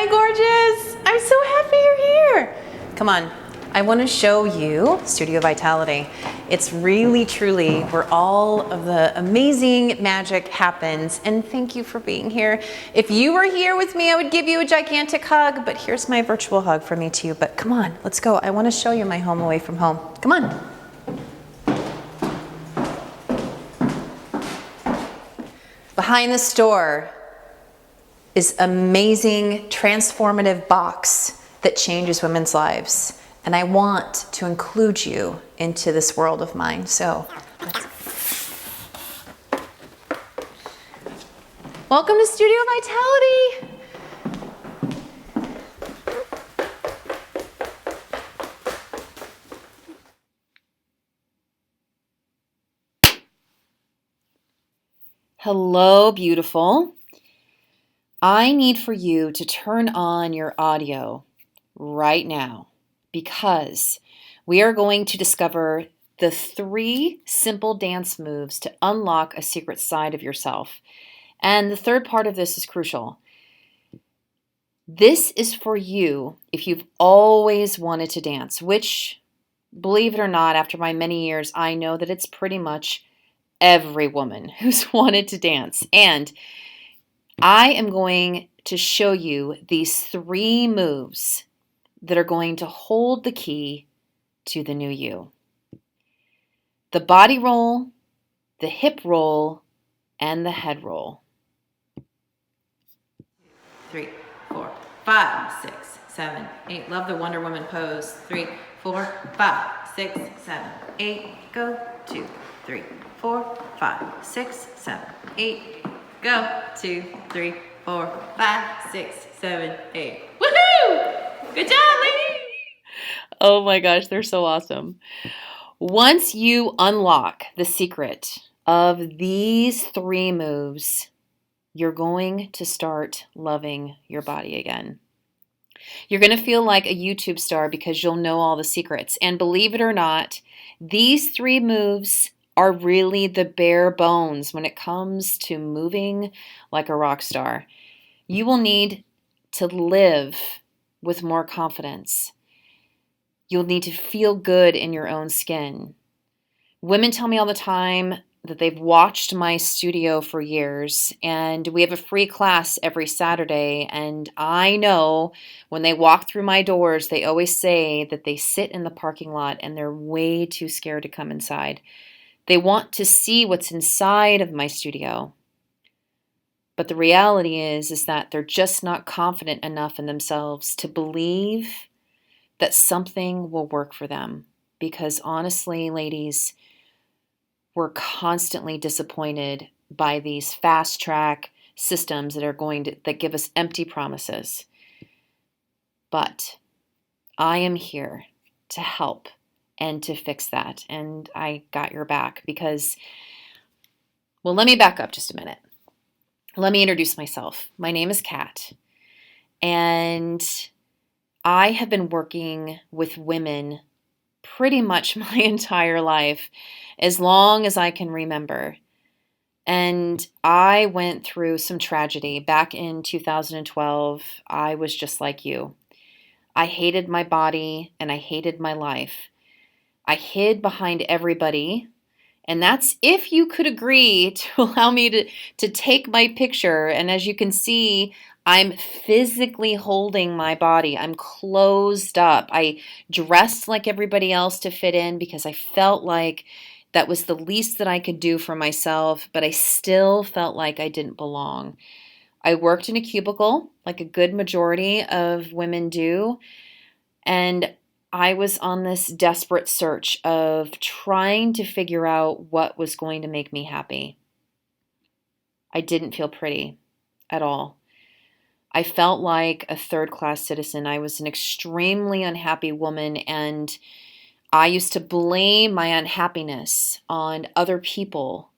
Hi, gorgeous. I'm so happy you're here. Come on. I want to show you Studio Vitality. It's really, truly where all of the amazing magic happens. And thank you for being here. If you were here with me, I would give you a gigantic hug, but here's my virtual hug from me to you. But come on, let's go. I want to show you my home away from home. Come on. Behind the store is amazing, transformative box that changes women's lives. And I want to include you into this world of mine. So, welcome to Studio Vitality. Hello, beautiful. I need for you to turn on your audio right now because we are going to discover the 3 simple dance moves to unlock a secret side of yourself. And the third part of this is crucial. This is for you if you've always wanted to dance, which, believe it or not, after my many years, I know that it's pretty much every woman who's wanted to dance. And I am going to show you these 3 moves that are going to hold the key to the new you. The body roll, the hip roll, and the head roll. 3, 4, 5, 6, 7, 8. Love the Wonder Woman pose. 3, 4, 5, 6, 7, 8. Go. 2, 3, 4, 5, 6, 7, 8. Go. 2, 3, 4, 5, 6, 7, 8. Woohoo! Good job, ladies! Oh my gosh, they're so awesome. Once you unlock the secret of these 3 moves, you're going to start loving your body again. You're going to feel like a YouTube star because you'll know all the secrets. And believe it or not, these 3 moves are really the bare bones when it comes to moving like a rock star. You will need to live with more confidence. You'll need to feel good in your own skin. Women tell me all the time that they've watched my studio for years, and we have a free class every Saturday. And I know when they walk through my doors, they always say that they sit in the parking lot and they're way too scared to come inside. They want to see what's inside of my studio. But the reality is that they're just not confident enough in themselves to believe that something will work for them. Because honestly, ladies, we're constantly disappointed by these fast track systems that give us empty promises. But I am here to help and to fix that. And I got your back because, well, let me back up just a minute. Let me introduce myself. My name is Kat, and I have been working with women pretty much my entire life, as long as I can remember. And I went through some tragedy. Back in 2012, I was just like you. I hated my body and I hated my life. I hid behind everybody. And that's if you could agree to allow me to take my picture. And as you can see, I'm physically holding my body. I'm closed up. I dressed like everybody else to fit in because I felt like that was the least that I could do for myself, but I still felt like I didn't belong. I worked in a cubicle like a good majority of women do, and I was on this desperate search of trying to figure out what was going to make me happy. I didn't feel pretty at all. I felt like a third-class citizen. I was an extremely unhappy woman, and I used to blame my unhappiness on other people.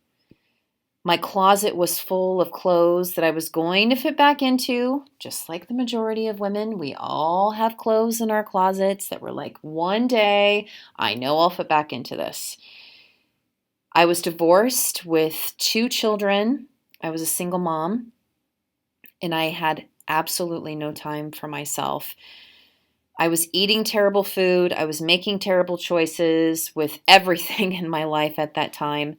My closet was full of clothes that I was going to fit back into, just like the majority of women. We all have clothes in our closets that were like, one day, I know I'll fit back into this. I was divorced with 2 children. I was a single mom, and I had absolutely no time for myself. I was eating terrible food. I was making terrible choices with everything in my life at that time.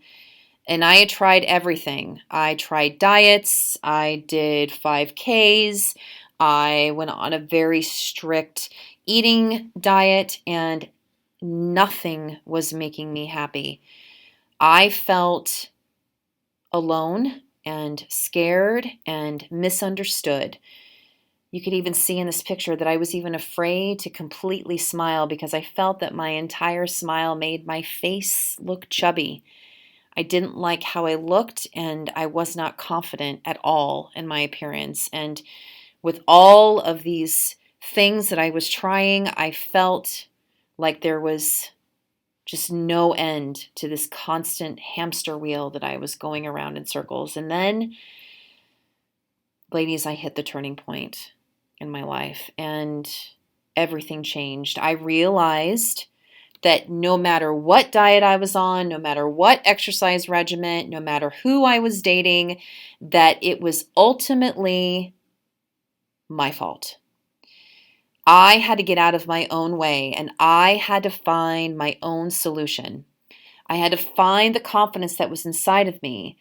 And I had tried everything. I tried diets. I did 5Ks. I went on a very strict eating diet, and nothing was making me happy. I felt alone and scared and misunderstood. You could even see in this picture that I was even afraid to completely smile because I felt that my entire smile made my face look chubby. I didn't like how I looked, and I was not confident at all in my appearance. And with all of these things that I was trying, I felt like there was just no end to this constant hamster wheel that I was going around in circles. And then, ladies, I hit the turning point in my life, and everything changed. I realized that no matter what diet I was on, no matter what exercise regimen, no matter who I was dating, that it was ultimately my fault. I had to get out of my own way, and I had to find my own solution. I had to find the confidence that was inside of me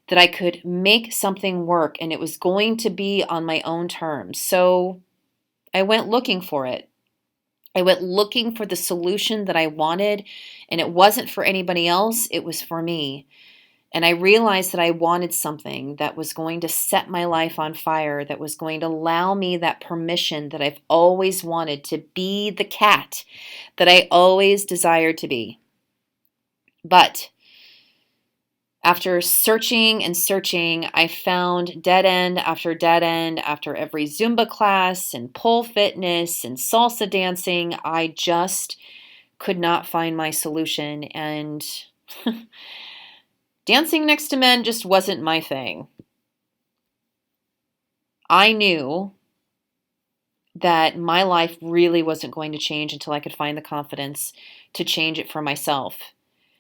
that I could make something work, and it was going to be on my own terms. So I went looking for it. I went looking for the solution that I wanted, and it wasn't for anybody else, it was for me. And I realized that I wanted something that was going to set my life on fire, that was going to allow me that permission that I've always wanted to be the cat that I always desired to be. But after searching and searching, I found dead end after every Zumba class and pole fitness and salsa dancing. I just could not find my solution, and dancing next to men just wasn't my thing. I knew that my life really wasn't going to change until I could find the confidence to change it for myself.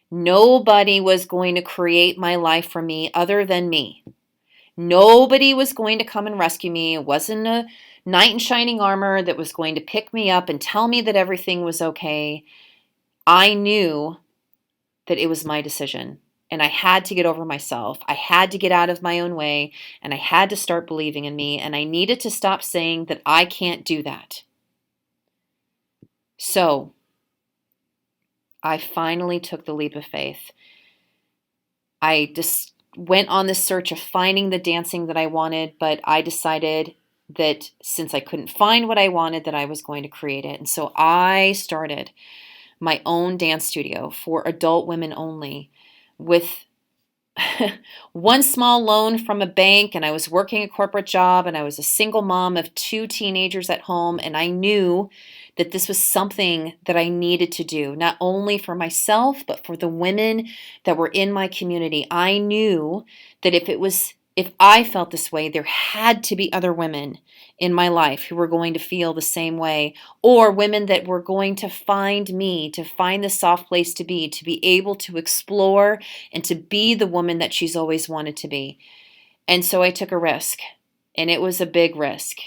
Nobody was going to create my life for me other than me. Nobody was going to come and rescue me. It wasn't a knight in shining armor that was going to pick me up and tell me that everything was okay. I knew that it was my decision, and I had to get over myself. I had to get out of my own way, and I had to start believing in me, and I needed to stop saying that I can't do that. So I finally took the leap of faith. I just went on this search of finding the dancing that I wanted, but I decided that since I couldn't find what I wanted, that I was going to create it. And so I started my own dance studio for adult women only with one small loan from a bank, and I was working a corporate job, and I was a single mom of 2 teenagers at home, and I knew that this was something that I needed to do, not only for myself, but for the women that were in my community. I knew that if I felt this way, there had to be other women in my life who were going to feel the same way, or women that were going to find me, to find the soft place to be able to explore and to be the woman that she's always wanted to be. And so I took a risk, and it was a big risk,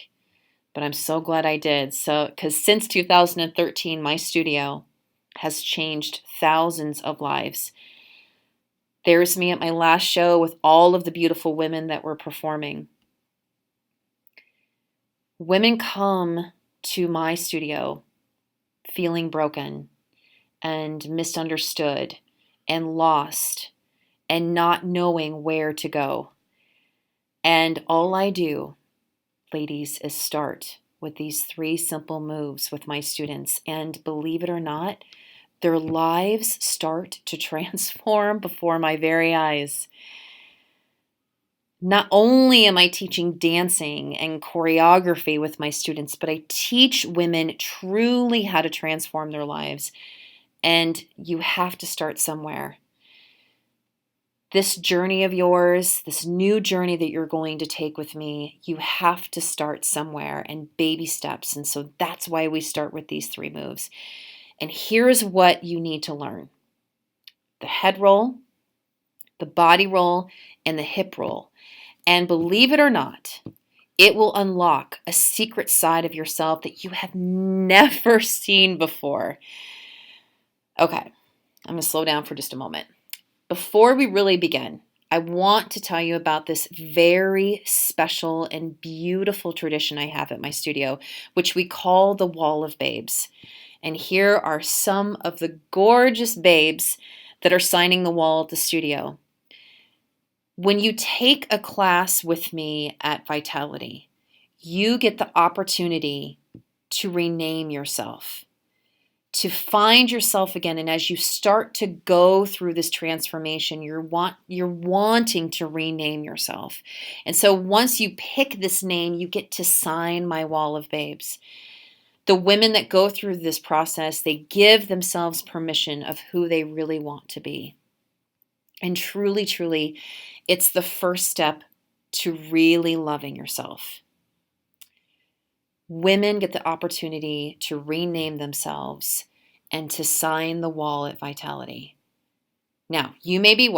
but I'm so glad I did. So, because since 2013, my studio has changed thousands of lives. There's me at my last show with all of the beautiful women that were performing. Women come to my studio feeling broken and misunderstood and lost and not knowing where to go. And all I do, ladies, is start with these 3 simple moves with my students. And believe it or not, their lives start to transform before my very eyes. Not only am I teaching dancing and choreography with my students, but I teach women truly how to transform their lives. And you have to start somewhere. This journey of yours, this new journey that you're going to take with me, you have to start somewhere, and baby steps. And so that's why we start with these 3 moves. And here's what you need to learn: the head roll, the body roll, and the hip roll. And believe it or not, It will unlock a secret side of yourself that you have never seen before. Okay, I'm going to slow down for just a moment. Before we really begin, I want to tell you about this very special and beautiful tradition I have at my studio, which we call the Wall of Babes. And here are some of the gorgeous babes that are signing the wall at the studio. When you take a class with me at Vitality, you get the opportunity to rename yourself, to find yourself again. And as you start to go through this transformation, you're wanting to rename yourself. And so once you pick this name, you get to sign my Wall of Babes. The women that go through this process, they give themselves permission of who they really want to be. And truly, truly, it's the first step to really loving yourself. Women get the opportunity to rename themselves and to sign the wall at Vitality. Now, you may be,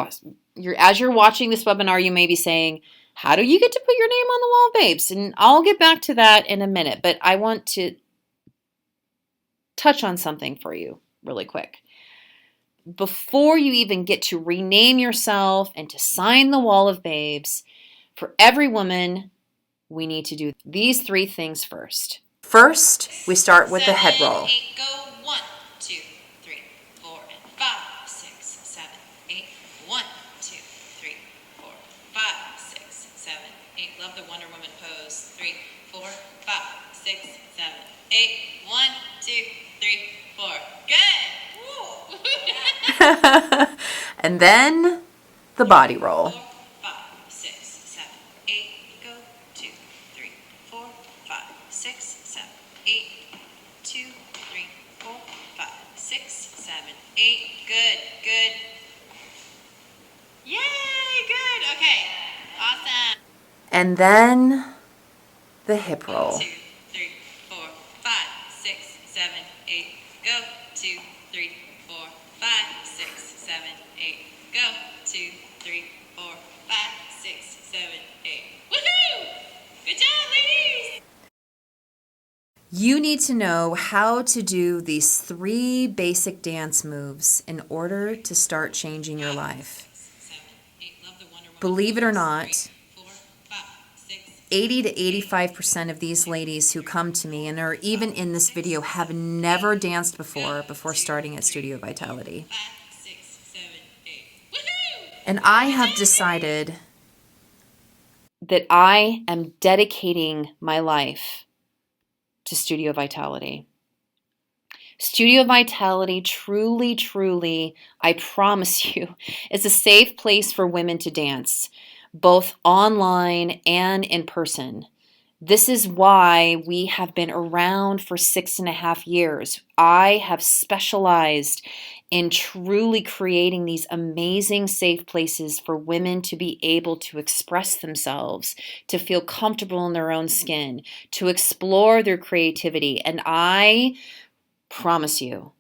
as you're watching this webinar, you may be saying, how do you get to put your name on the Wall of Babes? And I'll get back to that in a minute, but I want to touch on something for you really quick. Before you even get to rename yourself and to sign the Wall of Babes, for every woman, we need to do these three things first. First, we start with the head roll. 7, 8, go. 1, 2, 3, 4, and 5, 6, 7, 8. 1, 2, 3, 4, 5, 6, 7, 8. Love the Wonder Woman pose. 3, 4, 5, 6, 7, 8. 1, 2, 3, 4. Good. And then the body roll. 4, 5, 6, 7, 8. Go. 2, 3, 4, 5, 6, 7, 8. 2, 3, 4, 5, 6, 7, 8. Good, good. Yay, good. Okay, awesome. And then the hip roll. 1, 2, 3, 4, 5, 6, 7, 8. Go. 2, 3, 4, 5, 6, 7, 8. Go. 2, 3, 4, 5, 6, 7, 8. Woohoo! Good job, ladies! You need to know how to do these 3 basic dance moves in order to start changing your life. 7, 8. Love the Wonder Woman. Believe it or 3, not, 4, 5, 6. 80 to 85% of these ladies who come to me and are even in this video have never danced before starting at Studio Vitality. 5, 6, 7, 8. Woohoo! And I have decided that I am dedicating my life to Studio Vitality. Studio Vitality truly, truly, I promise you, is a safe place for women to dance, both online and in person. This is why we have been around for 6.5 years. I have specialized in truly creating these amazing safe places for women to be able to express themselves, to feel comfortable in their own skin, to explore their creativity. And I promise you,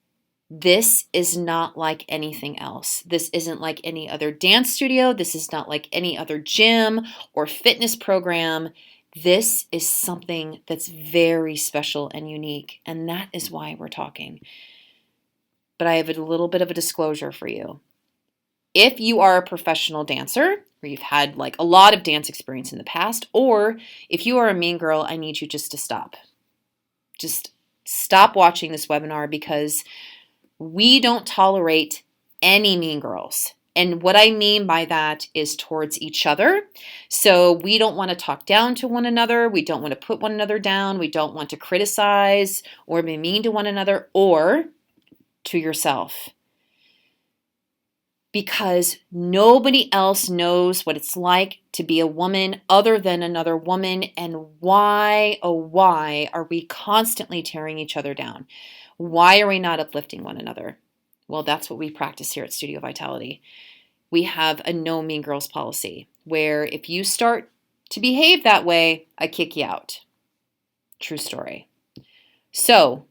this is not like anything else. This isn't like any other dance studio. This is not like any other gym or fitness program. This is something that's very special and unique, and that is why we're talking. But I have a little bit of a disclosure for you. If you are a professional dancer, or you've had like a lot of dance experience in the past, or if you are a mean girl, I need you just to stop. Just stop watching this webinar, because we don't tolerate any mean girls. And what I mean by that is towards each other. So we don't want to talk down to one another. We don't want to put one another down. We don't want to criticize or be mean to one another or to yourself. Because nobody else knows what it's like to be a woman other than another woman. And why, oh why, are we constantly tearing each other down? Why are we not uplifting one another? Well, that's what we practice here at Studio Vitality. We have a no mean girls policy, where if you start to behave that way, I kick you out. True story. So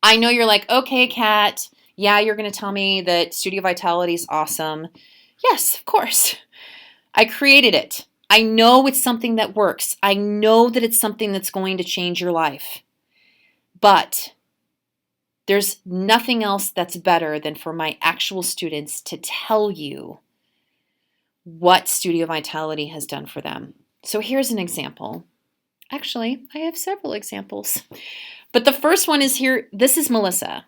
I know you're like, okay, Kat, yeah, you're going to tell me that Studio Vitality is awesome. Yes, of course. I created it. I know it's something that works. I know that it's something that's going to change your life. But there's nothing else that's better than for my actual students to tell you what Studio Vitality has done for them. So here's an example. Actually, I have several examples. But the first one is here. This is Melissa.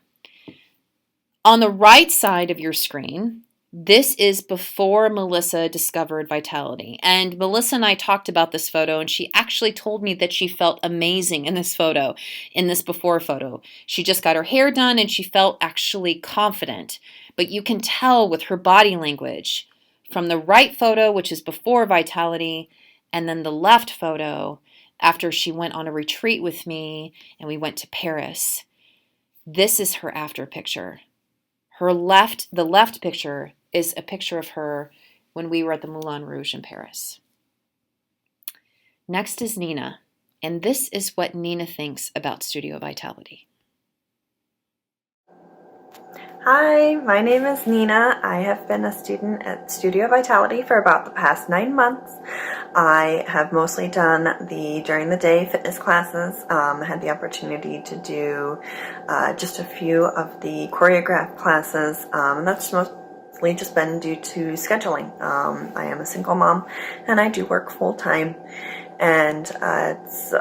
On the right side of your screen, this is before Melissa discovered Vitality. And Melissa and I talked about this photo, and she actually told me that she felt amazing in this photo, in this before photo. She just got her hair done and she felt actually confident. But you can tell with her body language from the right photo, which is before Vitality, and then the left photo after she went on a retreat with me and we went to Paris. This is her after picture. The left picture is a picture of her when we were at the Moulin Rouge in Paris. Next is Nina, and this is what Nina thinks about Studio Vitality. Hi, my name is Nina. I have been a student at Studio Vitality for about the past 9 months. I have mostly done the during the day fitness classes. I had the opportunity to do just a few of the choreographed classes, and that's mostly just been due to scheduling. I am a single mom and I do work full time, and it's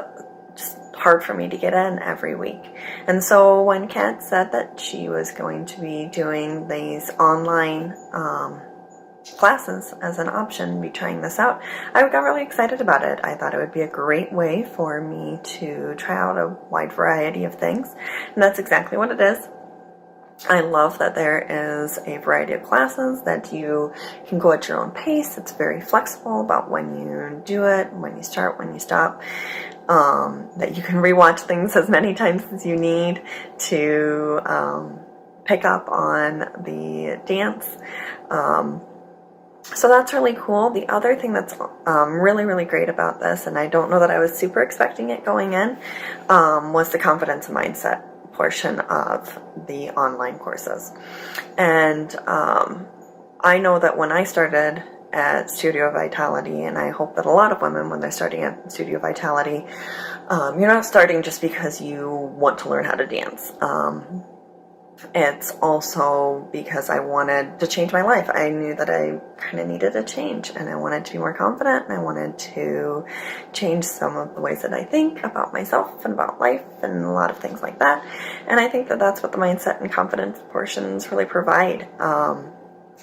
just hard for me to get in every week. And so when Kat said that she was going to be doing these online classes as an option, be trying this out, I got really excited about it. I thought it would be a great way for me to try out a wide variety of things, and that's exactly what it is. I love that there is a variety of classes, that you can go at your own pace. It's very flexible about when you do it, when you start, when you stop. That you can rewatch things as many times as you need to pick up on the dance. So that's really cool. The other thing that's really, really great about this, and I don't know that I was super expecting it going in, was the confidence and mindset portion of the online courses. And I know that when I started at Studio Vitality, and I hope that a lot of women, when they're starting at Studio Vitality, you're not starting just because you want to learn how to dance. It's also because I wanted to change my life. I knew that I kind of needed a change, and I wanted to be more confident, and I wanted to change some of the ways that I think about myself and about life and a lot of things like that. And I think that that's what the mindset and confidence portions really provide,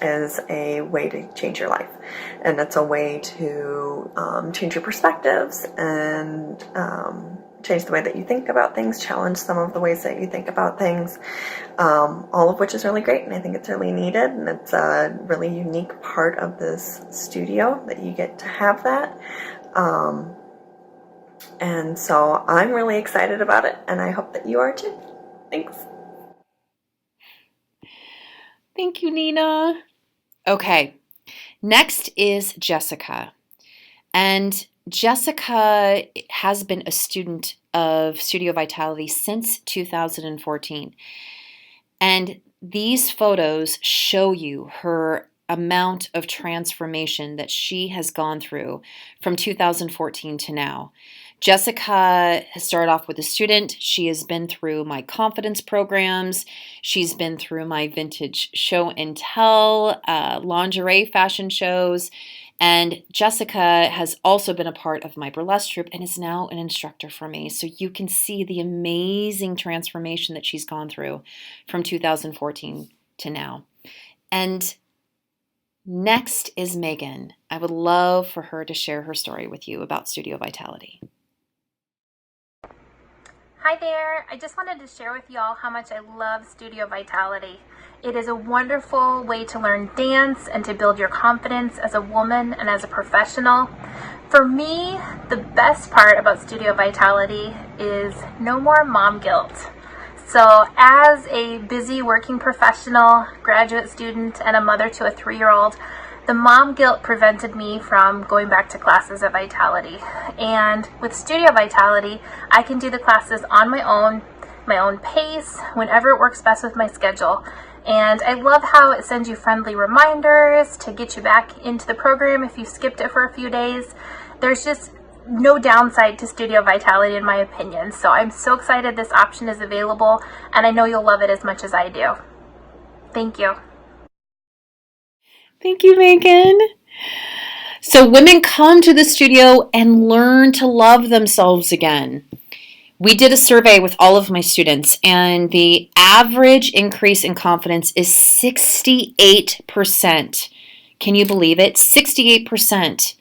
is a way to change your life. And it's a way to change your perspectives and change the way that you think about things, challenge some of the ways that you think about things, all of which is really great, and I think it's really needed, and it's a really unique part of this studio that you get to have that. And so I'm really excited about it, and I hope that you are too. Thanks. Thank you, Nina. Okay, next is Jessica. And Jessica has been a student of Studio Vitality since 2014. And these photos show you her amount of transformation that she has gone through from 2014 to now. Jessica has started off with a student. She has been through my confidence programs. She's been through my vintage show and tell, lingerie fashion shows. And Jessica has also been a part of my burlesque troupe and is now an instructor for me. So you can see the amazing transformation that she's gone through from 2014 to now. And next is Megan. I would love for her to share her story with you about Studio Vitality. Hi there, I just wanted to share with y'all how much I love Studio Vitality. It is a wonderful way to learn dance and to build your confidence as a woman and as a professional. For me, the best part about Studio Vitality is no more mom guilt. So as a busy working professional, graduate student, and a mother to a 3-year-old, the mom guilt prevented me from going back to classes at Vitality. And with Studio Vitality, I can do the classes on my own pace, whenever it works best with my schedule. And I love how it sends you friendly reminders to get you back into the program if you skipped it for a few days. There's just no downside to Studio Vitality in my opinion. So I'm so excited this option is available, and I know you'll love it as much as I do. Thank you. Thank you, Megan. So women come to the studio and learn to love themselves again. We did a survey with all of my students, and the average increase in confidence is 68%. Can you believe it? 68%.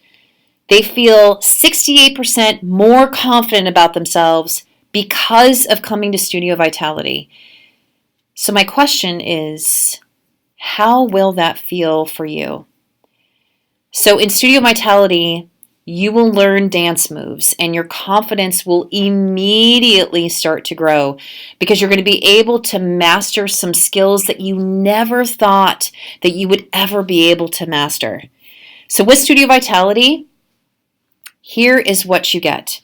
They feel 68% more confident about themselves because of coming to Studio Vitality. So my question is, how will that feel for you? So in Studio Vitality, you will learn dance moves and your confidence will immediately start to grow because you're going to be able to master some skills that you never thought that you would ever be able to master. So with Studio Vitality, here is what you get.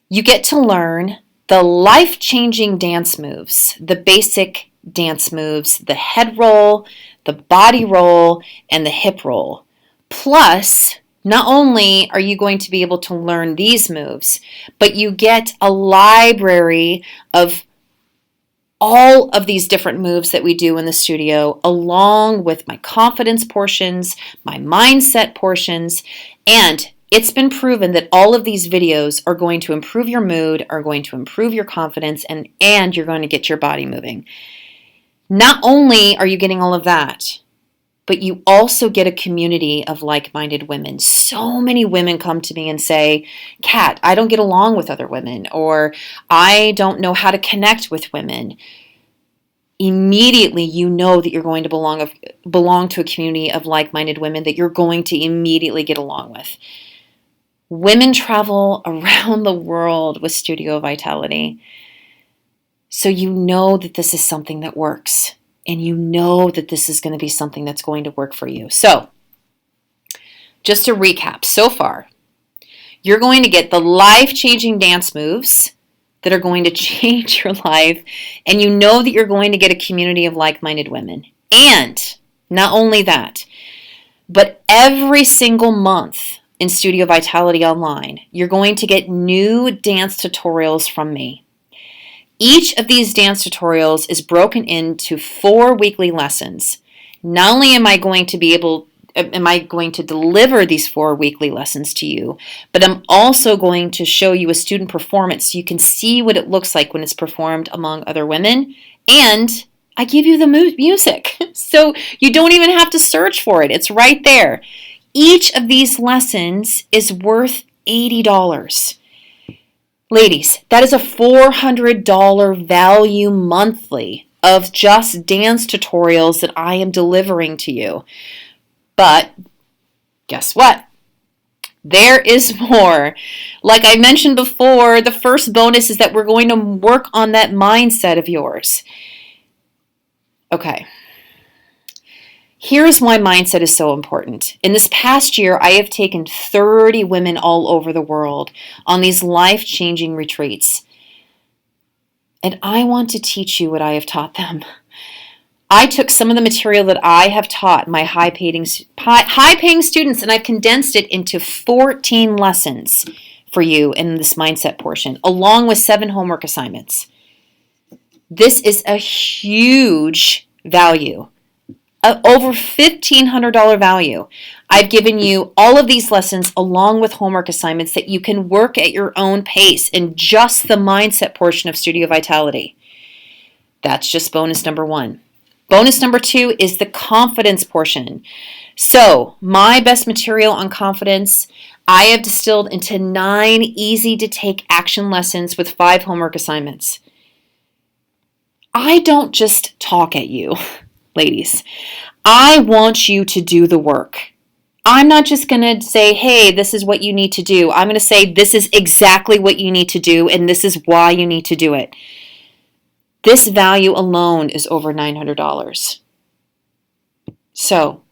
You get to learn the life-changing dance moves, the basic dance moves, the head roll, the body roll, and the hip roll. Plus, not only are you going to be able to learn these moves, but you get a library of all of these different moves that we do in the studio, along with my confidence portions, my mindset portions, and it's been proven that all of these videos are going to improve your mood, are going to improve your confidence, and you're going to get your body moving. Not only are you getting all of that, but you also get a community of like-minded women. So many women come to me and say, Kat, I don't get along with other women, or I don't know how to connect with women. Immediately, you know that you're going to belong to a community of like-minded women that you're going to immediately get along with. Women travel around the world with Studio Vitality. So you know that this is something that works. And you know that this is going to be something that's going to work for you. So, just to recap, so far, you're going to get the life-changing dance moves that are going to change your life, and you know that you're going to get a community of like-minded women. And not only that, but every single month in Studio Vitality Online, you're going to get new dance tutorials from me. Each of these dance tutorials is broken into 4 weekly lessons. Not only am I going to deliver these 4 weekly lessons to you, but I'm also going to show you a student performance so you can see what it looks like when it's performed among other women. And I give you the music, so you don't even have to search for it. It's right there. Each of these lessons is worth $80. Ladies, that is a $400 value monthly of just dance tutorials that I am delivering to you. But guess what? There is more. Like I mentioned before, the first bonus is that we're going to work on that mindset of yours. Okay. Here's why mindset is so important. In this past year, I have taken 30 women all over the world on these life-changing retreats. And I want to teach you what I have taught them. I took some of the material that I have taught my high-paying students, and I've condensed it into 14 lessons for you in this mindset portion, along with 7 homework assignments. This is a huge value. Over $1,500 value. I've given you all of these lessons along with homework assignments that you can work at your own pace in just the mindset portion of Studio Vitality. That's just bonus number 1. Bonus number 2 is the confidence portion. So, my best material on confidence, I have distilled into 9 easy-to-take action lessons with 5 homework assignments. I don't just talk at you. Ladies, I want you to do the work. I'm not just going to say, hey, this is what you need to do. I'm going to say, this is exactly what you need to do, and this is why you need to do it. This value alone is over $900. So,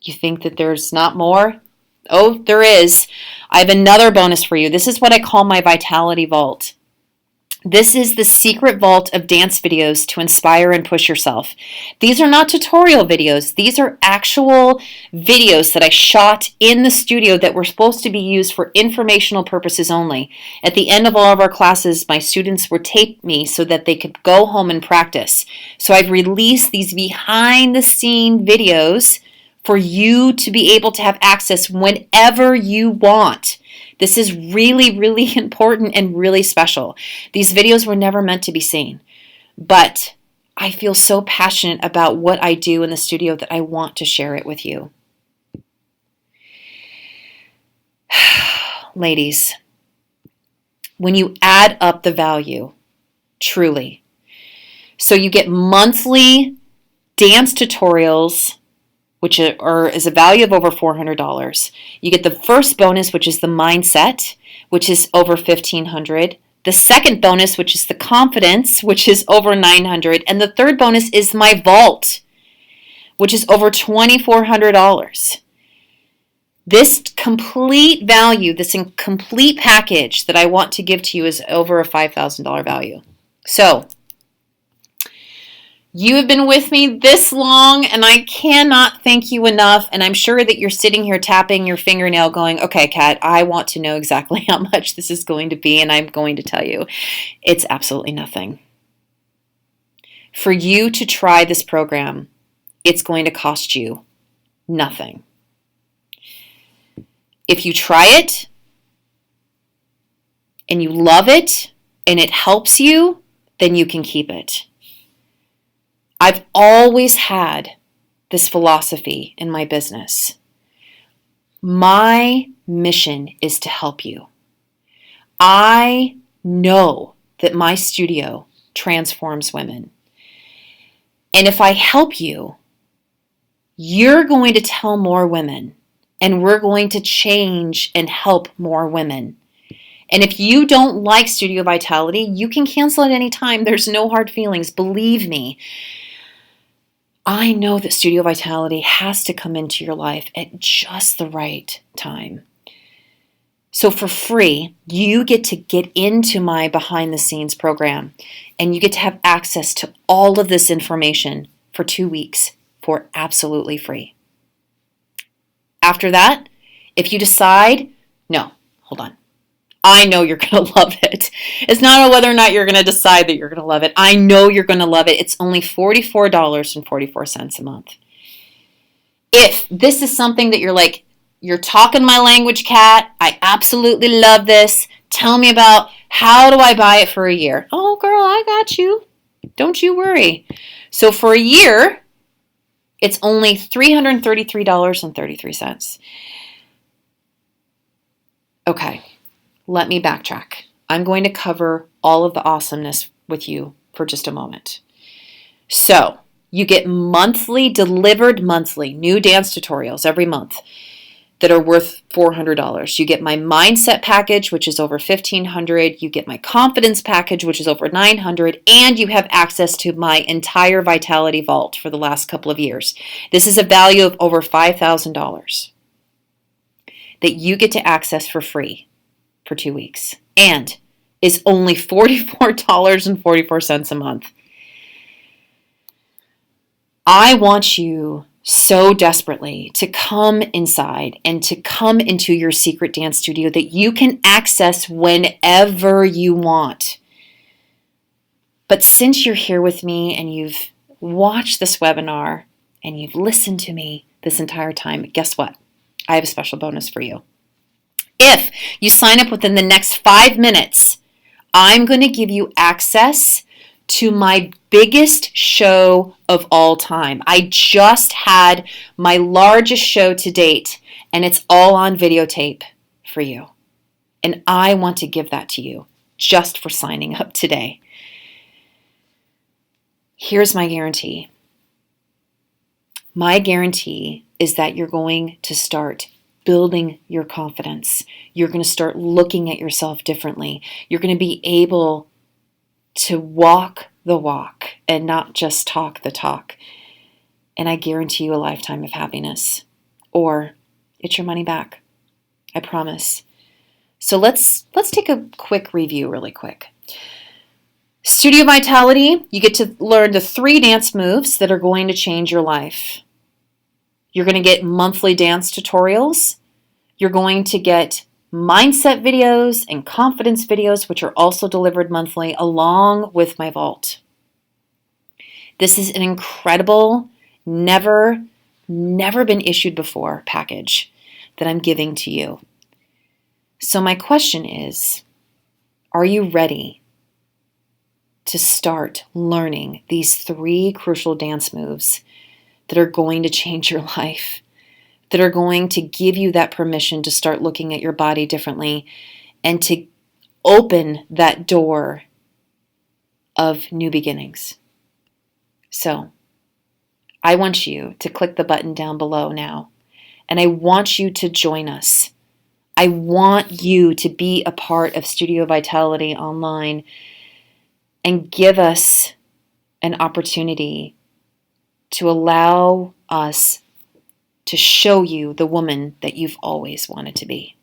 you think that there's not more? Oh, there is. I have another bonus for you. This is what I call my Vitality Vault. This is the secret vault of dance videos to inspire and push yourself. These are not tutorial videos. These are actual videos that I shot in the studio that were supposed to be used for informational purposes only. At the end of all of our classes, my students would tape me so that they could go home and practice. So I've released these behind the scene videos for you to be able to have access whenever you want. This is really, really important and really special. These videos were never meant to be seen, but I feel so passionate about what I do in the studio that I want to share it with you. Ladies, when you add up the value, truly, so you get monthly dance tutorials, which is a value of over $400. You get the first bonus, which is the mindset, which is over $1,500. The second bonus, which is the confidence, which is over $900. And the third bonus is my vault, which is over $2,400. This complete value, this complete package that I want to give to you is over a $5,000 value. So, you have been with me this long, and I cannot thank you enough. And I'm sure that you're sitting here tapping your fingernail going, okay, Kat, I want to know exactly how much this is going to be, and I'm going to tell you, it's absolutely nothing. For you to try this program, it's going to cost you nothing. If you try it, and you love it, and it helps you, then you can keep it. I've always had this philosophy in my business. My mission is to help you. I know that my studio transforms women. And if I help you, you're going to tell more women, and we're going to change and help more women. And if you don't like Studio Vitality, you can cancel at any time. There's no hard feelings. Believe me. I know that Studio Vitality has to come into your life at just the right time. So for free, you get to get into my behind the scenes program, and you get to have access to all of this information for 2 weeks for absolutely free. After that, if you decide, no, hold on. I know you're going to love it. It's not whether or not you're going to decide that you're going to love it. I know you're going to love it. It's only $44.44 a month. If this is something that you're like, you're talking my language, Kat, I absolutely love this. Tell me about how do I buy it for a year? Oh, girl, I got you. Don't you worry. So for a year, it's only $333.33. Okay. Let me backtrack. I'm going to cover all of the awesomeness with you for just a moment. So, you get delivered monthly, new dance tutorials every month that are worth $400. You get my mindset package, which is over $1,500. You get my confidence package, which is over $900. And you have access to my entire Vitality Vault for the last couple of years. This is a value of over $5,000 that you get to access for free for 2 weeks, and is only $44.44 a month. I want you so desperately to come inside and to come into your secret dance studio that you can access whenever you want. But since you're here with me and you've watched this webinar and you've listened to me this entire time, guess what? I have a special bonus for you. If you sign up within the next 5 minutes, I'm going to give you access to my biggest show of all time. I just had my largest show to date, and it's all on videotape for you. And I want to give that to you just for signing up today. Here's my guarantee. My guarantee is that you're going to start building your confidence. You're going to start looking at yourself differently. You're going to be able to walk the walk and not just talk the talk. And I guarantee you a lifetime of happiness. Or it's your money back. I promise. So let's take a quick review really quick. Studio Vitality, you get to learn the 3 dance moves that are going to change your life. You're going to get monthly dance tutorials. You're going to get mindset videos and confidence videos, which are also delivered monthly, along with my vault. This is an incredible, never been issued before package that I'm giving to you. So my question is, are you ready to start learning these 3 crucial dance moves that are going to change your life, that are going to give you that permission to start looking at your body differently and to open that door of new beginnings? So I want you to click the button down below now, and I want you to join us. I want you to be a part of Studio Vitality Online and give us an opportunity to allow us to show you the woman that you've always wanted to be.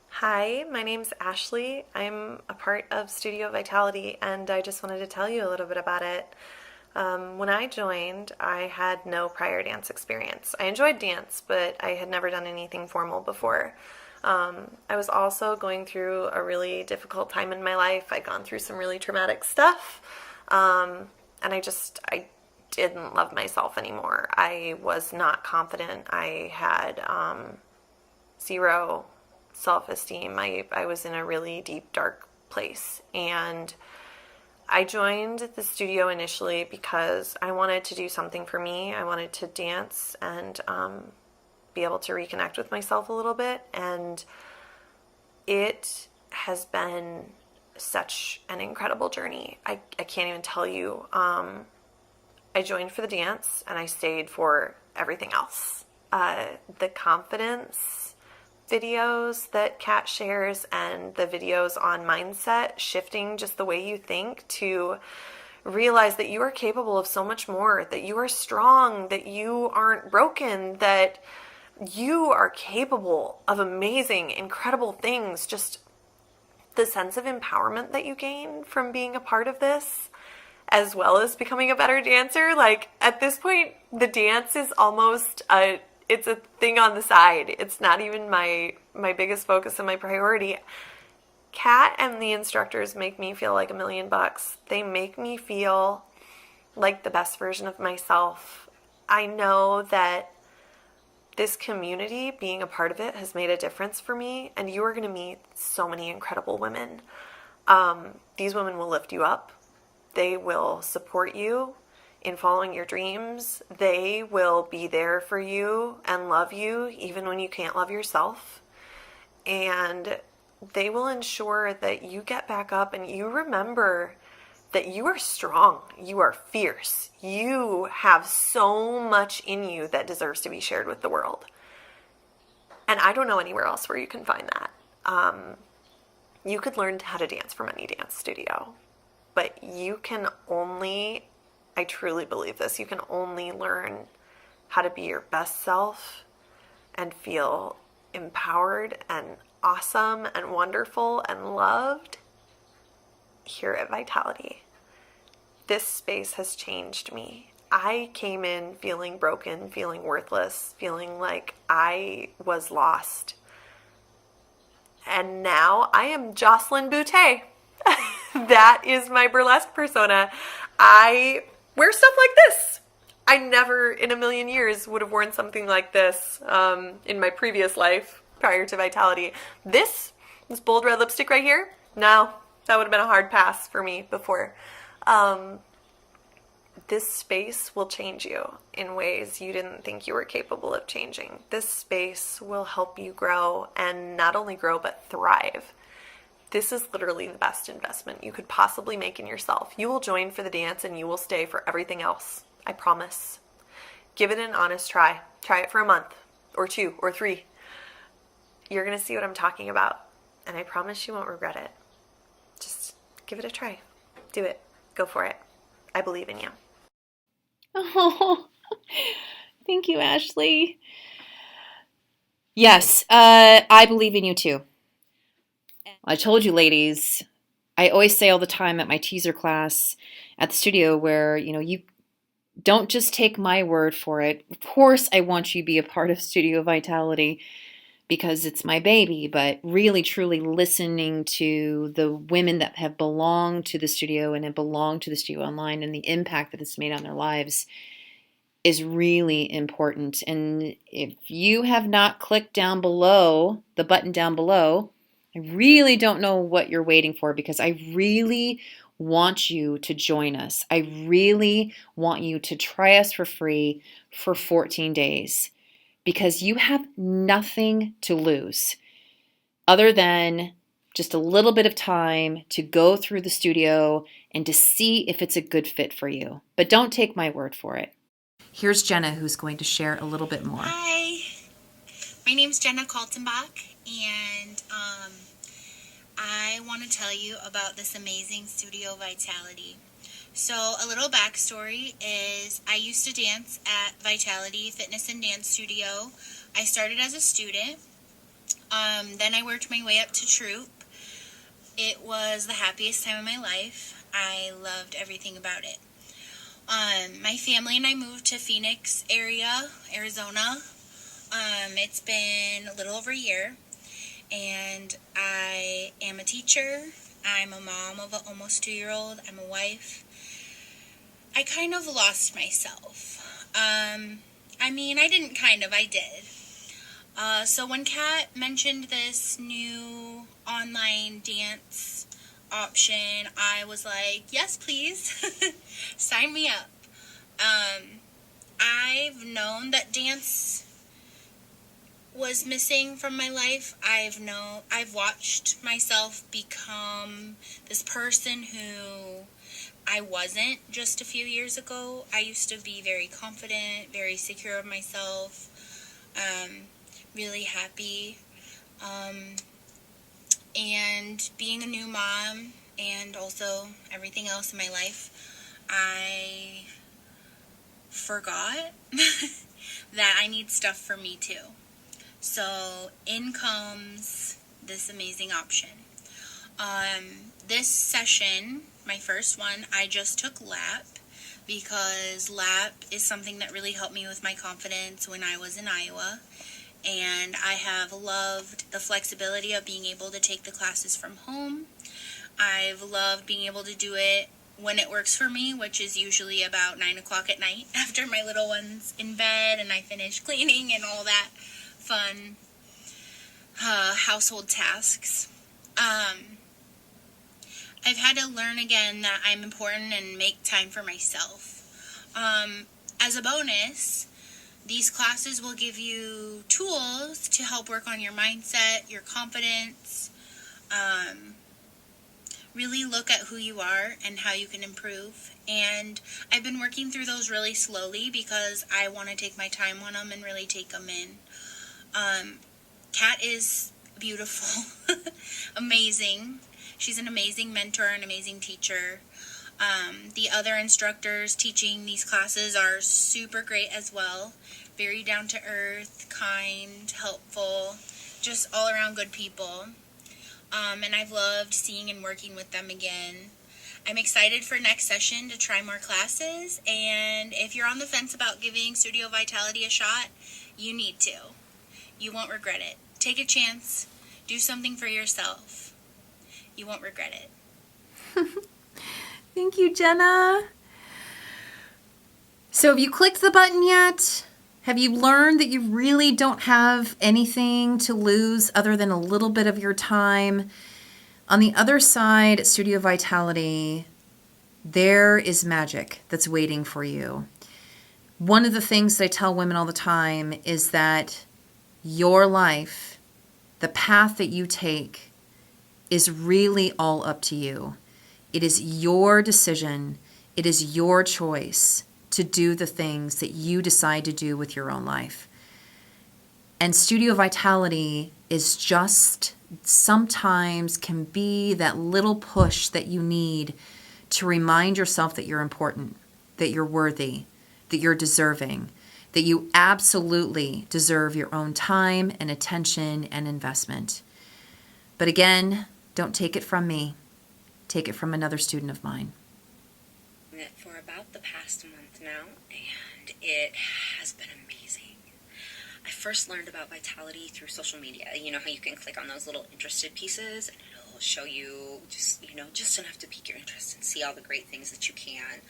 Hi, my name's Ashley. I'm a part of Studio Vitality, and I just wanted to tell you a little bit about it. When I joined, I had no prior dance experience. I enjoyed dance, but I had never done anything formal before. I was also going through a really difficult time in my life. I'd gone through some really traumatic stuff, and I didn't love myself anymore. I was not confident. I had zero self-esteem. I was in a really deep, dark place, and I joined the studio initially because I wanted to do something for me. I wanted to dance and be able to reconnect with myself a little bit, and it has been such an incredible journey. I can't even tell you. I joined for the dance, and I stayed for everything else. The confidence videos that Kat shares and the videos on mindset, shifting just the way you think to realize that you are capable of so much more, that you are strong, that you aren't broken, that you are capable of amazing, incredible things. Just the sense of empowerment that you gain from being a part of this, as well as becoming a better dancer. Like, at this point, the dance is almost it's a thing on the side. It's not even my biggest focus and my priority. Kat and the instructors make me feel like $1,000,000. They make me feel like the best version of myself. I know that this community, being a part of it, has made a difference for me, and you are going to meet so many incredible women. These women will lift you up. They will support you in following your dreams. They will be there for you and love you even when you can't love yourself. And they will ensure that you get back up and you remember that you are strong, you are fierce, you have so much in you that deserves to be shared with the world. And I don't know anywhere else where you can find that. You could learn how to dance from any dance studio, but you can only, I truly believe this, you can only learn how to be your best self and feel empowered and awesome and wonderful and loved here at Vitality. This space has changed me. I came in feeling broken, feeling worthless, feeling like I was lost. And now I am Jocelyn Boutte. That is my burlesque persona. I wear stuff like this. I never in a million years would have worn something like this in my previous life prior to Vitality. This bold red lipstick right here, no, that would have been a hard pass for me before. This space will change you in ways you didn't think you were capable of changing. This space will help you grow, and not only grow, but thrive. This is literally the best investment you could possibly make in yourself. You will join for the dance and you will stay for everything else. I promise. Give it an honest try. Try it for a month or 2 or 3. You're going to see what I'm talking about, and I promise you won't regret it. Just give it a try. Do it. Go for it. I believe in you. Oh, thank you, Ashley. Yes, I believe in you too. I told you, ladies, I always say all the time at my teaser class at the studio where, you don't just take my word for it. Of course, I want you to be a part of Studio Vitality because it's my baby, but really truly listening to the women that have belonged to the studio and have belonged to the studio online and the impact that it's made on their lives is really important. And if you have not clicked down below, the button down below, I really don't know what you're waiting for, because I really want you to join us. I really want you to try us for free for 14 days, because you have nothing to lose other than just a little bit of time to go through the studio and to see if it's a good fit for you. But don't take my word for it. Here's Jenna, who's going to share a little bit more. Hi, my name's Jenna Kaltenbach, and I want to tell you about this amazing Studio Vitality. So a little backstory is I used to dance at Vitality Fitness and Dance Studio. I started as a student. Then I worked my way up to troupe. It was the happiest time of my life. I loved everything about it. My family and I moved to Phoenix area, Arizona. It's been a little over a year, and I am a teacher. I'm a mom of an almost 2-year-old. I'm a wife. I kind of lost myself. I didn't I did. So when Kat mentioned this new online dance option, I was like, yes, please. Sign me up. I've known that dance was missing from my life. I've watched myself become this person who I wasn't just a few years ago. I used to be very confident, very secure of myself, really happy. And being a new mom and also everything else in my life, I forgot that I need stuff for me too. So in comes this amazing option. This session, my first one, I just took lap, because lap is something that really helped me with my confidence when I was in Iowa. And I have loved the flexibility of being able to take the classes from home. I've loved being able to do it when it works for me, which is usually about 9 o'clock at night after my little one's in bed and I finish cleaning and all that fun household tasks. I've had to learn again that I'm important and make time for myself. As a bonus, these classes will give you tools to help work on your mindset, your confidence, really look at who you are and how you can improve. And I've been working through those really slowly because I want to take my time on them and really take them in. Kat is beautiful, amazing. She's an amazing mentor, an amazing teacher. The other instructors teaching these classes are super great as well. Very down to earth, kind, helpful, just all around good people. And I've loved seeing and working with them again. I'm excited for next session to try more classes. And if you're on the fence about giving Studio Vitality a shot, you need to. You won't regret it. Take a chance. Do something for yourself. You won't regret it. Thank you, Jenna. So have you clicked the button yet? Have you learned that you really don't have anything to lose other than a little bit of your time? On the other side, at Studio Vitality, there is magic that's waiting for you. One of the things that I tell women all the time is that your life, the path that you take, is really all up to you. It is your decision. It is your choice to do the things that you decide to do with your own life. And Studio Vitality is just sometimes can be that little push that you need to remind yourself that you're important, that you're worthy, that you're deserving, that you absolutely deserve your own time and attention and investment. But again, don't take it from me. take it from another student of mine. It for about the past month now, and it has been amazing. I first learned about Vitality through social media. You know how you can click on those little interested pieces and it'll show you just enough to pique your interest and see all the great things that you can.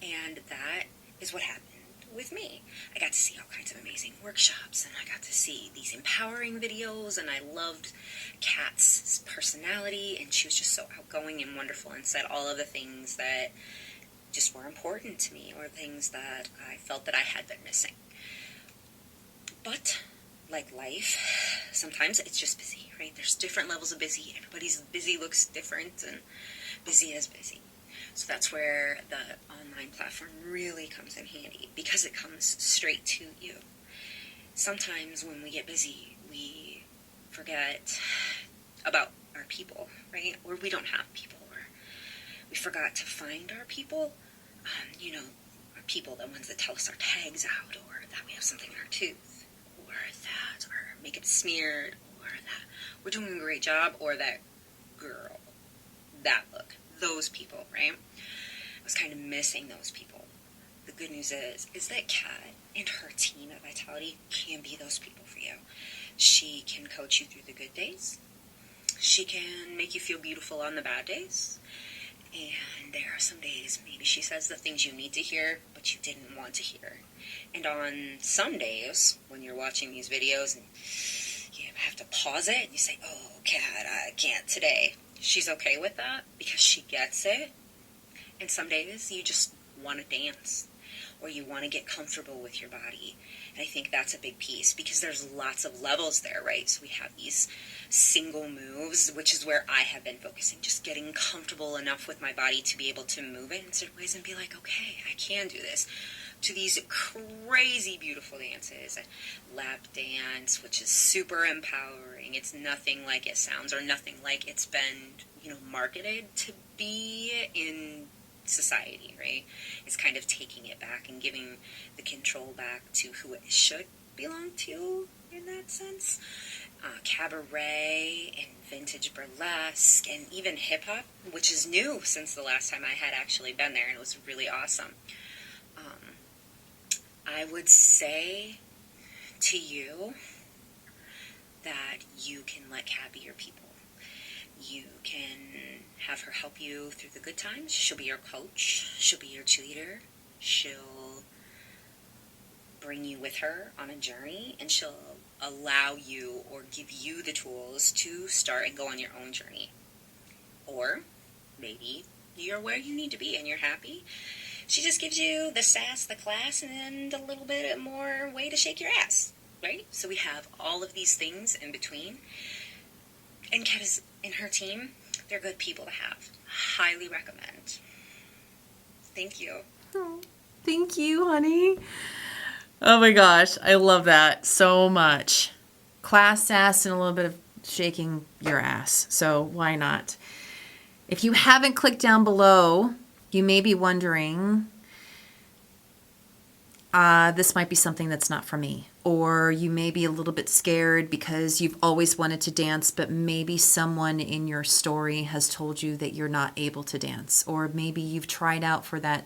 And that is what happened with me. I got to see all kinds of amazing workshops, and I got to see these empowering videos, and I loved Kat's personality, and she was just so outgoing and wonderful and said all of the things that just were important to me, or things that I felt that I had been missing. But like life, sometimes it's just busy, right? There's different levels of busy. Everybody's busy looks different, and busy is busy. So that's where the online platform really comes in handy, because it comes straight to you. Sometimes when we get busy, we forget about our people, right? Or we don't have people, or we forgot to find our people. Our people, the ones that tell us our tag's out, or that we have something in our tooth, or that our makeup's smeared, or that we're doing a great job, or that girl, that look. Those people, right? I was kind of missing those people. The good news is that Kat and her team at Vitality can be those people for you. She can coach you through the good days. She can make you feel beautiful on the bad days. And there are some days maybe she says the things you need to hear, but you didn't want to hear. And on some days, when you're watching these videos and you have to pause it, and you say, "Oh, Kat, I can't today." She's okay with that because she gets it. And some days you just want to dance, or you want to get comfortable with your body. And I think that's a big piece, because there's lots of levels there, right? So we have these single moves, which is where I have been focusing, just getting comfortable enough with my body to be able to move it in certain ways and be like, okay, I can do this. To these crazy beautiful dances, lap dance, which is super empowering. It's nothing like it sounds, or nothing like it's been, marketed to be in society, right? It's kind of taking it back and giving the control back to who it should belong to in that sense. Cabaret and vintage burlesque and even hip hop, which is new since the last time I had actually been there, and it was really awesome. I would say to you that you can let Kat be your people. You can have her help you through the good times. She'll be your coach. She'll be your cheerleader. She'll bring you with her on a journey, and she'll allow you or give you the tools to start and go on your own journey. Or maybe you're where you need to be and you're happy. She just gives you the sass, the class, and a little bit more way to shake your ass, right? So we have all of these things in between. And Kat is, and her team, they're good people to have. Highly recommend. Thank you. Oh, thank you, honey. Oh my gosh, I love that so much. Class sass and a little bit of shaking your ass. So why not? If you haven't clicked down below, you may be wondering, this might be something that's not for me. Or you may be a little bit scared because you've always wanted to dance, but maybe someone in your story has told you that you're not able to dance. Or maybe you've tried out for that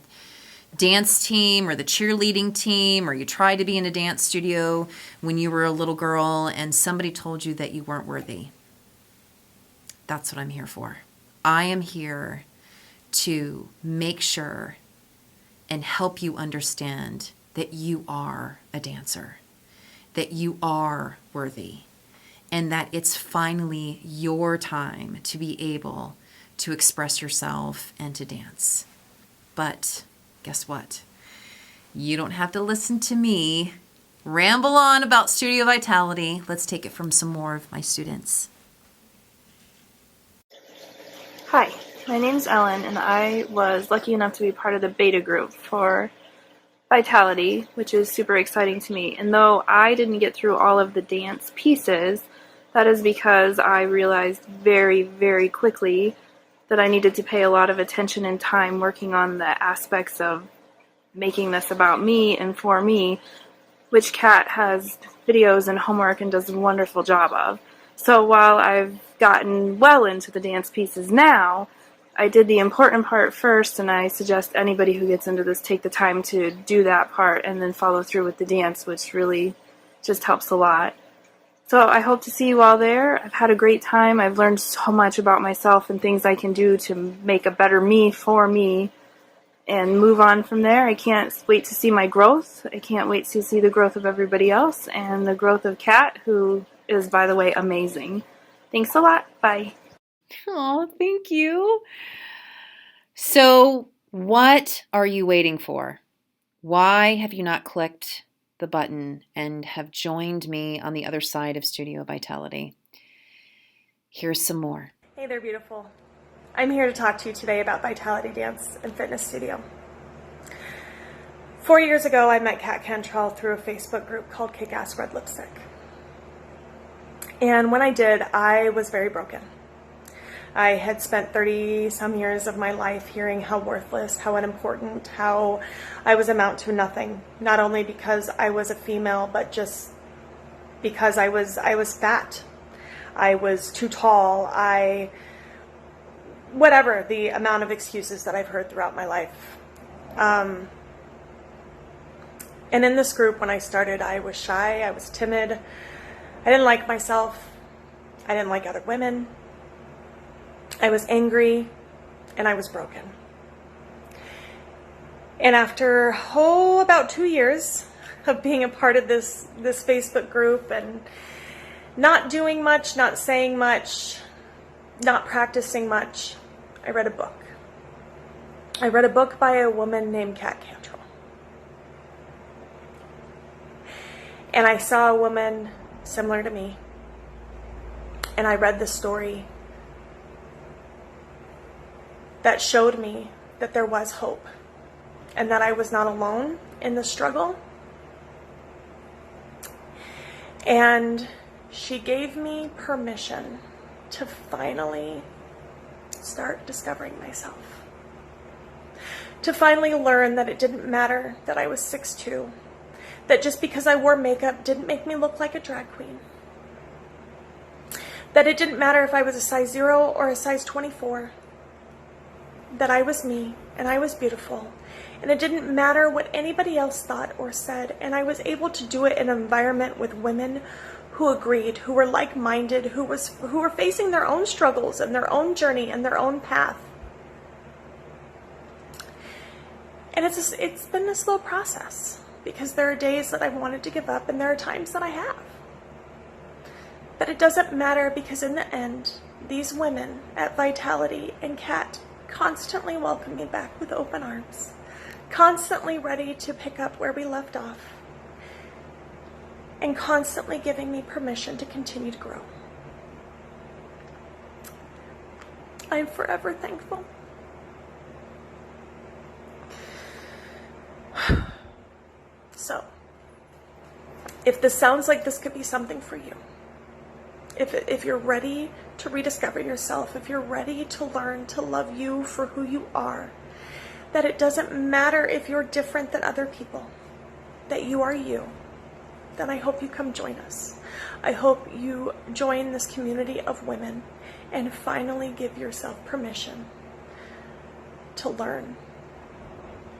dance team or the cheerleading team, or you tried to be in a dance studio when you were a little girl and somebody told you that you weren't worthy. That's what I'm here for. I am here to make sure and help you understand that you are a dancer, that you are worthy, and that it's finally your time to be able to express yourself and to dance. But guess what? You don't have to listen to me ramble on about Studio Vitality. Let's take it from some more of my students. Hi, my name's Ellen, and I was lucky enough to be part of the beta group for Vitality, which is super exciting to me. And though I didn't get through all of the dance pieces, that is because I realized very, very quickly that I needed to pay a lot of attention and time working on the aspects of making this about me and for me, which Kat has videos and homework and does a wonderful job of. So while I've gotten well into the dance pieces now, I did the important part first, and I suggest anybody who gets into this take the time to do that part and then follow through with the dance, which really just helps a lot. So I hope to see you all there. I've had a great time. I've learned so much about myself and things I can do to make a better me for me and move on from there. I can't wait to see my growth. I can't wait to see the growth of everybody else and the growth of Kat, who is, by the way, amazing. Thanks a lot. Bye. Oh, thank you. So, what are you waiting for? Why have you not clicked the button and have joined me on the other side of Studio Vitality? Here's some more. Hey there, beautiful. I'm here to talk to you today about Vitality Dance and Fitness Studio. 4 years ago, I met Kat Cantrell through a Facebook group called Kick-Ass Red Lipstick. And when I did, I was very broken. I had spent 30-some years of my life hearing how worthless, how unimportant, how I was amount to nothing. Not only because I was a female, but just because I was fat. I was too tall. Whatever the amount of excuses that I've heard throughout my life. And in this group, when I started, I was shy, I was timid. I didn't like myself. I didn't like other women. I was angry, and I was broken. And after, about 2 years of being a part of this Facebook group and not doing much, not saying much, not practicing much, I read a book. I read a book by a woman named Kat Cantrell. And I saw a woman similar to me. And I read the story that showed me that there was hope and that I was not alone in the struggle. And she gave me permission to finally start discovering myself. To finally learn that it didn't matter that I was 6'2", that just because I wore makeup didn't make me look like a drag queen. That it didn't matter if I was a size 0 or a size 24. That I was me, and I was beautiful, and it didn't matter what anybody else thought or said, and I was able to do it in an environment with women who agreed, who were like-minded, who were facing their own struggles and their own journey and their own path. And it's been a slow process, because there are days that I've wanted to give up, and there are times that I have. But it doesn't matter, because in the end, these women at Vitality and Kat constantly welcome me back with open arms, constantly ready to pick up where we left off, and constantly giving me permission to continue to grow. I am forever thankful. So, if this sounds like this could be something for you, if you're ready to rediscover yourself, if you're ready to learn to love you for who you are, that it doesn't matter if you're different than other people, that you are you, then I hope you come join us. I hope you join this community of women and finally give yourself permission to learn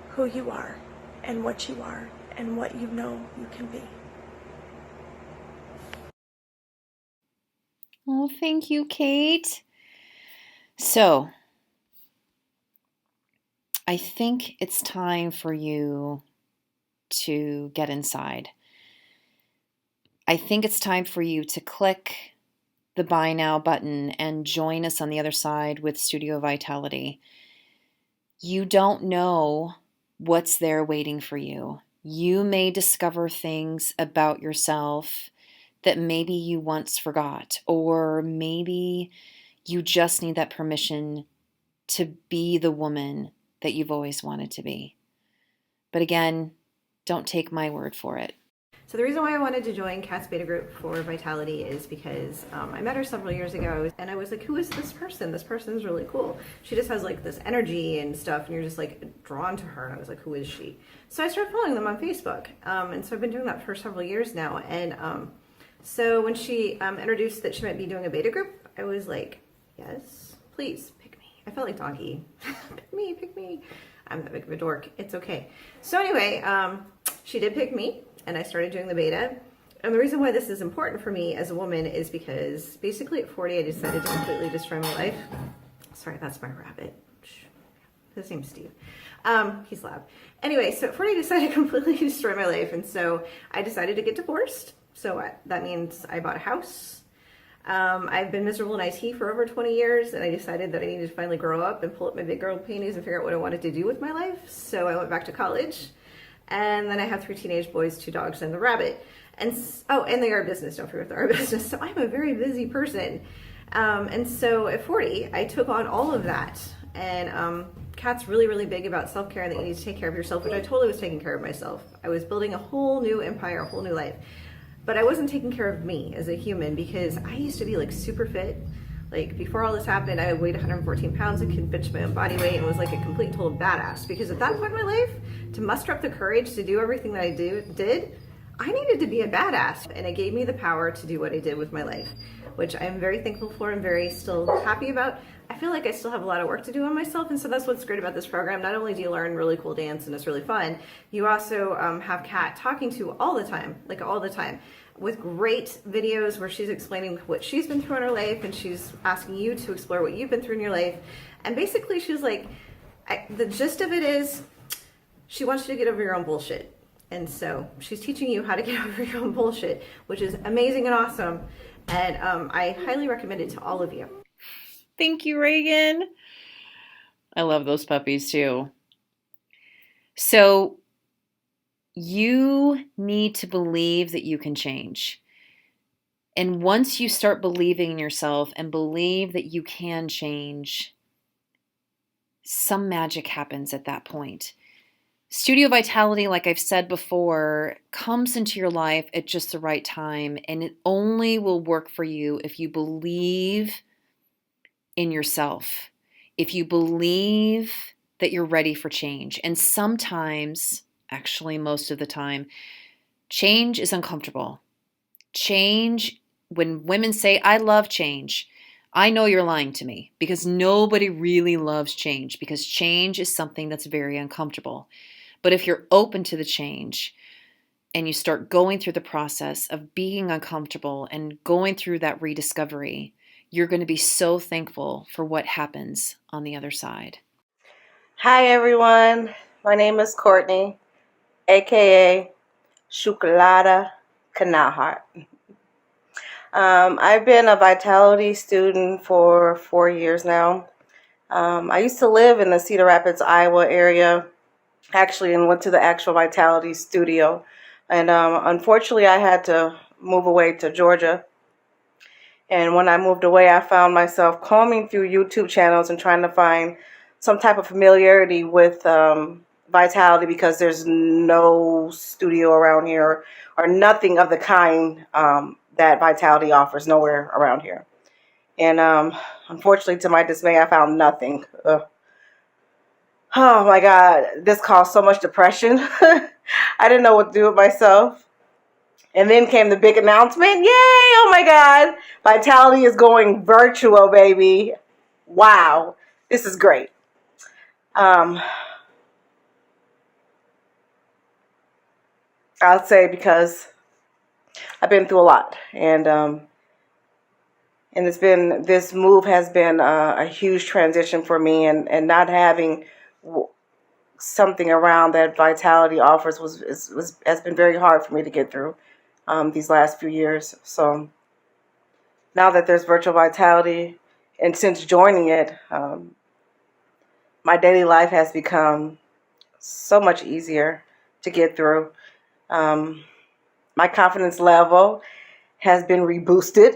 who you are and what you are and what you know you can be. Oh, thank you, Kate. So, I think it's time for you to get inside. I think it's time for you to click the Buy Now button and join us on the other side with Studio Vitality. You don't know what's there waiting for you. You may discover things about yourself that maybe you once forgot, or maybe you just need that permission to be the woman that you've always wanted to be. But again, don't take my word for it. So the reason why I wanted to join Kat's beta group for Vitality is because I met her several years ago, and I was like, who is this person? This person is really cool. She just has like this energy and stuff, and you're just like drawn to her. And I was like, who is she? So I started following them on Facebook, and so I've been doing that for several years now. And so when she introduced that she might be doing a beta group, I was like, yes, please pick me. I felt like Donkey. Pick me. I'm that big of a dork. It's okay. So anyway, she did pick me, and I started doing the beta. And the reason why this is important for me as a woman is because basically at 40, I decided to completely destroy my life. Sorry, that's my rabbit. His name's Steve. He's loud. Anyway, so at 40, I decided to completely destroy my life. And so I decided to get divorced. So that means I bought a house. I've been miserable in IT for over 20 years, and I decided that I needed to finally grow up and pull up my big girl panties and figure out what I wanted to do with my life. So I went back to college. And then I have 3 teenage boys, 2 dogs, and the rabbit. And and the art business. Don't forget the art business. So I'm a very busy person. And so at 40, I took on all of that. And Kat's really, really big about self-care and that you need to take care of yourself, which I totally was taking care of myself. I was building a whole new empire, a whole new life. But I wasn't taking care of me as a human because I used to be like super fit. Like before all this happened, I weighed 114 pounds and could bitch my own body weight and was like a complete total badass. Because at that point in my life, to muster up the courage to do everything that I did, I needed to be a badass. And it gave me the power to do what I did with my life, which I'm very thankful for and very still happy about. I feel like I still have a lot of work to do on myself, and so that's what's great about this program. Not only do you learn really cool dance and it's really fun, you also have Kat talking to all the time, with great videos where she's explaining what she's been through in her life, and she's asking you to explore what you've been through in your life. And basically she's like, the gist of it is she wants you to get over your own bullshit. And so she's teaching you how to get over your own bullshit, which is amazing and awesome. And I highly recommend it to all of you. Thank you, Reagan. I love those puppies too. So you need to believe that you can change. And once you start believing in yourself and believe that you can change, some magic happens at that point. Studio Vitality, like I've said before, comes into your life at just the right time, and it only will work for you if you believe in yourself, if you believe that you're ready for change. And sometimes, actually most of the time, change is uncomfortable. Change, when women say, I love change, I know you're lying to me, because nobody really loves change, because change is something that's very uncomfortable. But if you're open to the change and you start going through the process of being uncomfortable and going through that rediscovery, you're going to be so thankful for what happens on the other side. Hi everyone, my name is Courtney, aka Chocolata Canalheart. I've been a Vitality student for 4 years now. I used to live in the Cedar Rapids, Iowa area, actually, and went to the actual Vitality studio. And unfortunately, I had to move away to Georgia. And when I moved away, I found myself combing through YouTube channels and trying to find some type of familiarity with Vitality, because there's no studio around here or nothing of the kind that Vitality offers, nowhere around here. And unfortunately, to my dismay, I found nothing. Oh my God, this caused so much depression. I didn't know what to do with myself. And then came the big announcement. Yay! Oh my God. Vitality is going virtual, baby. Wow. This is great. I'll say because I've been through a lot. And this move has been a huge transition for me, and not having something around that Vitality offers has been very hard for me to get through these last few years. So now that there's virtual Vitality, and since joining it, my daily life has become so much easier to get through. My confidence level has been reboosted.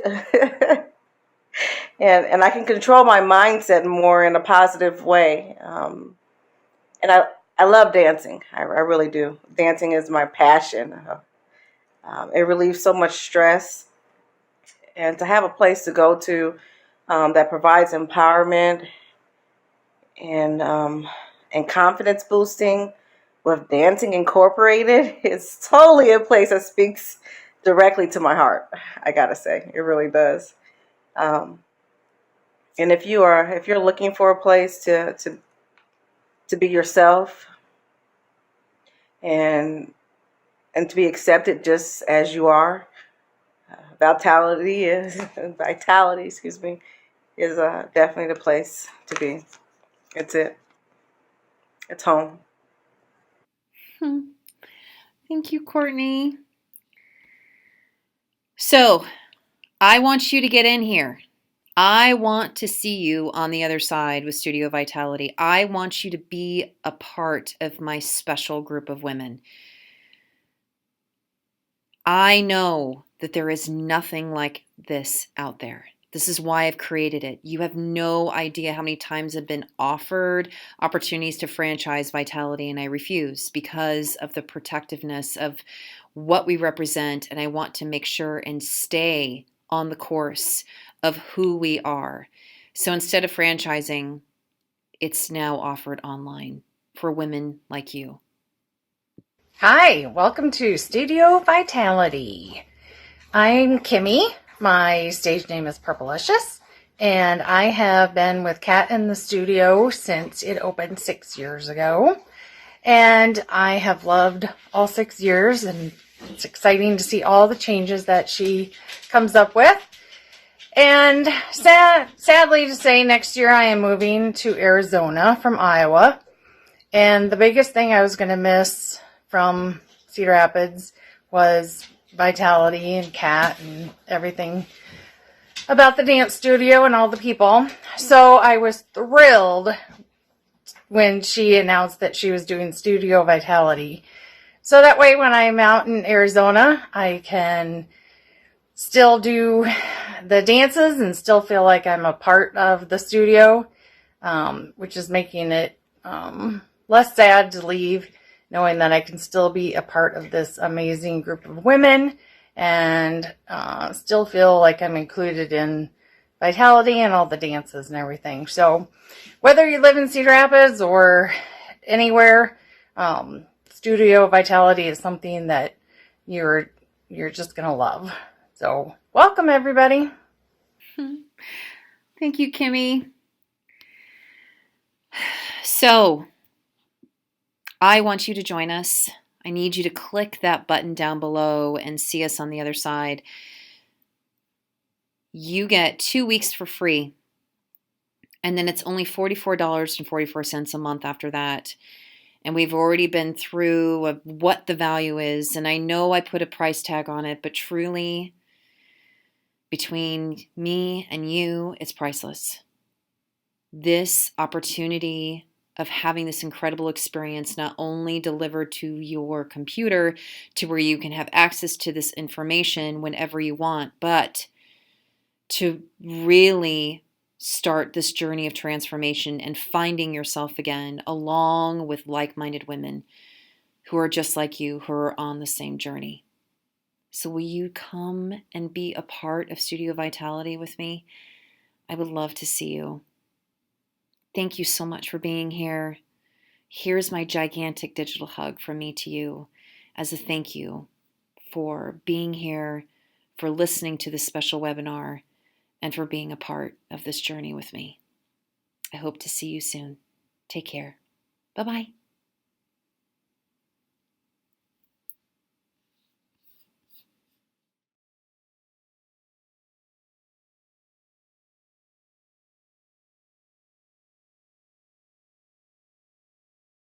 And I can control my mindset more in a positive way. And I love dancing. I really do. Dancing is my passion. It relieves so much stress. And to have a place to go to that provides empowerment and confidence boosting with dancing incorporated is totally a place that speaks directly to my heart. I gotta say, it really does. And if you're looking for a place to be yourself and to be accepted just as you are, vitality, excuse me, is definitely the place to be. It's home. Thank you, Courtney. So, I want you to get in here. I want to see you on the other side with Studio Vitality. I want you to be a part of my special group of women. I know that there is nothing like this out there. This is why I've created it. You have no idea how many times I've been offered opportunities to franchise Vitality, and I refuse because of the protectiveness of what we represent, and I want to make sure and stay on the course of who we are. So instead of franchising, it's now offered online for women like you. Hi, welcome to Studio Vitality. I'm Kimmy. My stage name is Purplicious, and I have been with Kat in the studio since it opened 6 years ago. And I have loved all 6 years, and it's exciting to see all the changes that she comes up with. And sadly to say, next year I am moving to Arizona from Iowa. And the biggest thing I was going to miss from Cedar Rapids was Vitality and Kat and everything about the dance studio and all the people. So I was thrilled when she announced that she was doing Studio Vitality. So that way when I'm out in Arizona, I can still do the dances and still feel like I'm a part of the studio, which is making it less sad to leave, knowing that I can still be a part of this amazing group of women and still feel like I'm included in Vitality and all the dances and everything. So whether you live in Cedar Rapids or anywhere, Studio Vitality is something that you're just going to love. So welcome, everybody. Thank you, Kimmy. So I want you to join us. I need you to click that button down below and see us on the other side. You get 2 weeks for free, and then it's only $44.44 a month after that. And we've already been through what the value is, and I know I put a price tag on it, but truly, between me and you, it's priceless. This opportunity of having this incredible experience not only delivered to your computer to where you can have access to this information whenever you want, but to really start this journey of transformation and finding yourself again along with like-minded women who are just like you, who are on the same journey. So will you come and be a part of Studio Vitality with me? I would love to see you. Thank you so much for being here. Here's my gigantic digital hug from me to you as a thank you for being here, for listening to this special webinar, and for being a part of this journey with me. I hope to see you soon. Take care. Bye-bye.